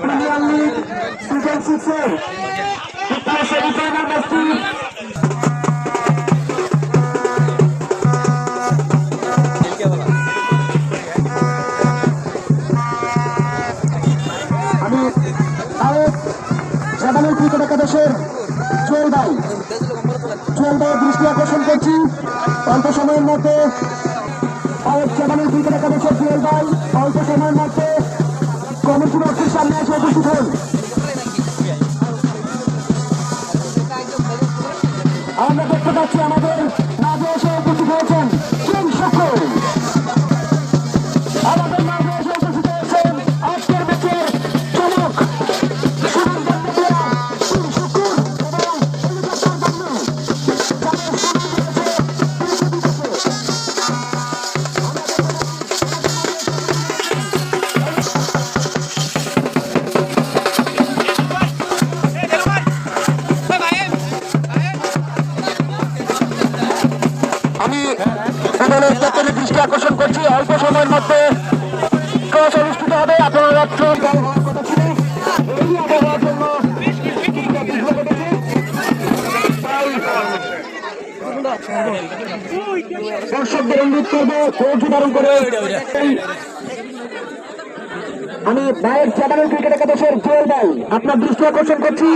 Premier league season 6 এর semifinal ম্যাচটি আমি জাপানের ক্রিকেট একাদশের জুয়েল ভাইয়ের দৃষ্টি আকর্ষণ করছি। অল্প সময়ের মধ্যে জাপানের ক্রিকেট একাদশের জুয়েল ভাই অল্প সময়ের মধ্যে কমিটি বক্সের সামনে এসে উপস্থিত হন। আমরা দেখতে পাচ্ছি আমাদের মাঝে এসে উপস্থিত হয়েছেন কিং শুক্র। আমাদের মাঝে এসে উপস্থিত হয়েছেন আজকের ম্যাচের চমক দৃষ্টি আকর্ষণ করছি। অল্প সময়ের মধ্যে টস অনুষ্ঠিত হবে। আপনারা রাত্র দর্শকদের অনুরোধ করবো কৌশল ধারণ করে আমি ভাইয়ের জাপানের ক্রিকেট একাদশের জুয়েল ভাই আপনার দৃষ্টি আকর্ষণ করছি।